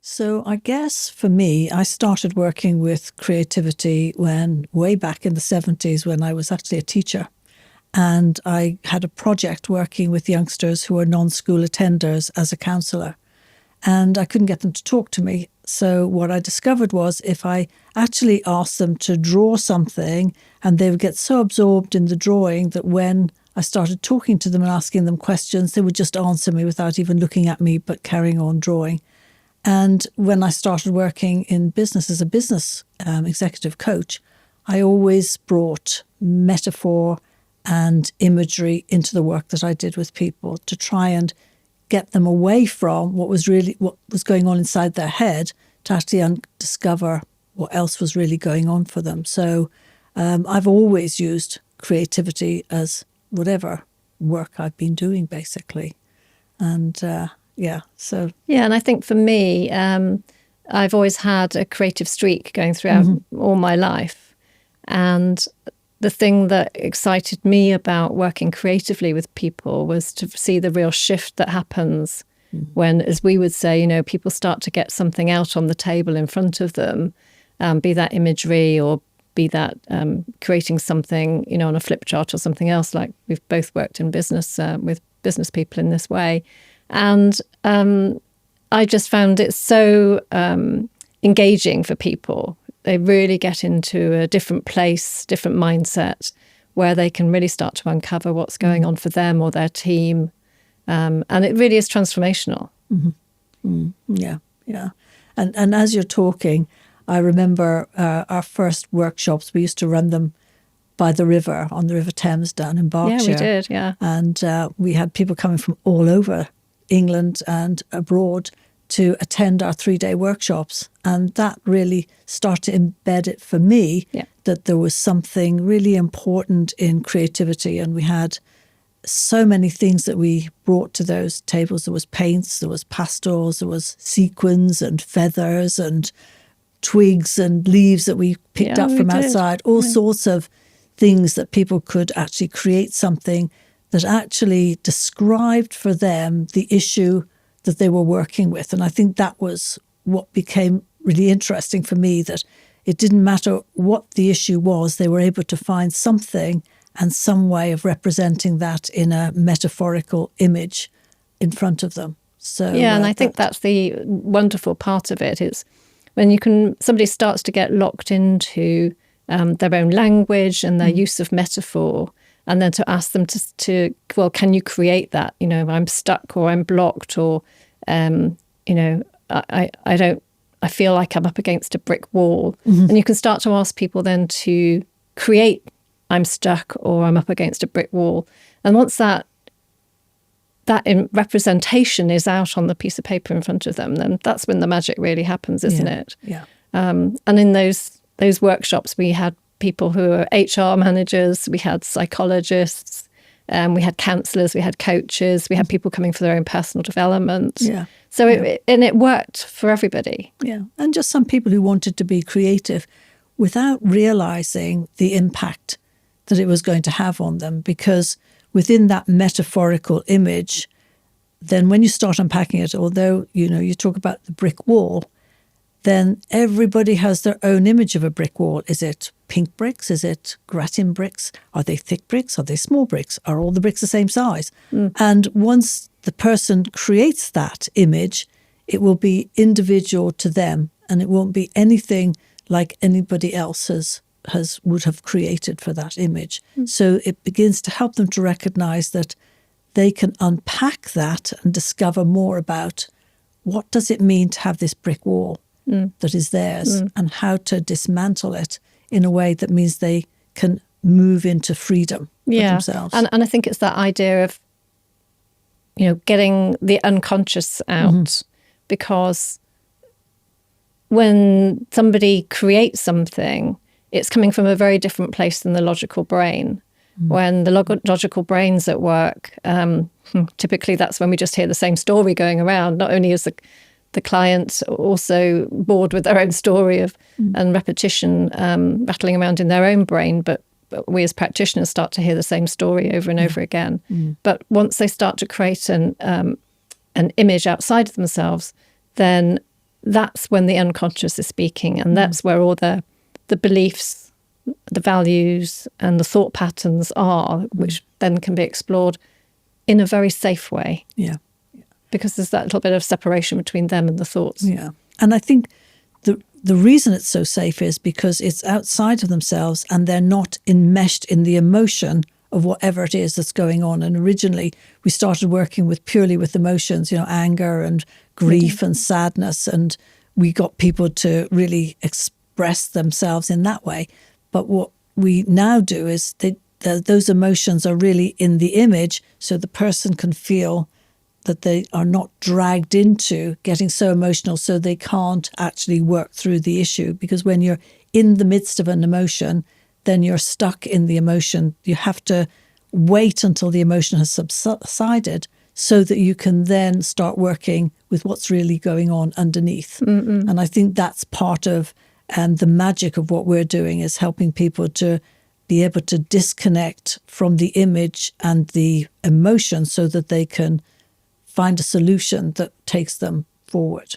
So I guess for me, I started working with creativity way back in the 70s when I was actually a teacher. And I had a project working with youngsters who were non-school attenders as a counsellor. And I couldn't get them to talk to me. So what I discovered was if I actually asked them to draw something, and they would get so absorbed in the drawing that when I started talking to them and asking them questions, they would just answer me without even looking at me, but carrying on drawing. And when I started working in business as a business executive coach, I always brought metaphor and imagery into the work that I did with people to try and get them away from what was going on inside their head to actually discover what else was really going on for them. So I've always used creativity as whatever work I've been doing, basically. And yeah, and I think for me, I've always had a creative streak going throughout all my life. And the thing that excited me about working creatively with people was to see the real shift that happens when, as we would say, people start to get something out on the table in front of them, be that imagery or be that creating something, on a flip chart or something else, like we've both worked in business with business people in this way. And I just found it so engaging for people. They really get into a different place, different mindset, where they can really start to uncover what's going on for them or their team. And it really is transformational. Yeah. And as you're talking, I remember our first workshops. We used to run them by the river, on the River Thames down in Berkshire. Yeah, we did, yeah. And we had people coming from all over England and abroad to attend our 3-day workshops. And that really started to embed it for me that there was something really important in creativity. And we had so many things that we brought to those tables. There was paints, there was pastels, there was sequins and feathers and twigs and leaves that we picked up from outside, all sorts of things that people could actually create something that actually described for them the issue that they were working with. And I think that was what became really interesting for me, that it didn't matter what the issue was, they were able to find something and some way of representing that in a metaphorical image in front of them. So and I think that's the wonderful part of it. It's when somebody starts to get locked into their own language and their use of metaphor, and then to ask them to can you create that? I'm stuck or I'm blocked or, I feel like I'm up against a brick wall. And you can start to ask people then to create I'm stuck or I'm up against a brick wall. And once that representation is out on the piece of paper in front of them, then that's when the magic really happens, isn't it? Yeah. And in those workshops, we had people who are HR managers, we had psychologists, we had counsellors, we had coaches, we had people coming for their own personal development. Yeah. So it worked for everybody. Yeah, and just some people who wanted to be creative without realising the impact that it was going to have on them, because within that metaphorical image, then when you start unpacking it, although, you talk about the brick wall, then everybody has their own image of a brick wall. Is it pink bricks? Is it gratin bricks? Are they thick bricks? Are they small bricks? Are all the bricks the same size? And once the person creates that image, it will be individual to them, and it won't be anything like anybody else would have created for that image. So it begins to help them to recognize that they can unpack that and discover more about what does it mean to have this brick wall that is theirs, and how to dismantle it in a way that means they can move into freedom for themselves. And I think it's that idea of, getting the unconscious out, because when somebody creates something, it's coming from a very different place than the logical brain. When the logical brain's at work, typically that's when we just hear the same story going around. Not only is the client also bored with their own story and repetition rattling around in their own brain, but we as practitioners start to hear the same story over and over again. But once they start to create an image outside of themselves, then that's when the unconscious is speaking, and that's where all the beliefs, the values, and the thought patterns are, which then can be explored in a very safe way. Yeah. Because there's that little bit of separation between them and the thoughts. Yeah. And I think the reason it's so safe is because it's outside of themselves and they're not enmeshed in the emotion of whatever it is that's going on. And originally we started working purely with emotions, anger and grief and sadness. And we got people to really express themselves in that way. But what we now do is those emotions are really in the image, so the person can feel that they are not dragged into getting so emotional so they can't actually work through the issue. Because when you're in the midst of an emotion, then you're stuck in the emotion. You have to wait until the emotion has subsided so that you can then start working with what's really going on underneath. And I think that's part of the magic of what we're doing, is helping people to be able to disconnect from the image and the emotion so that they can find a solution that takes them forward.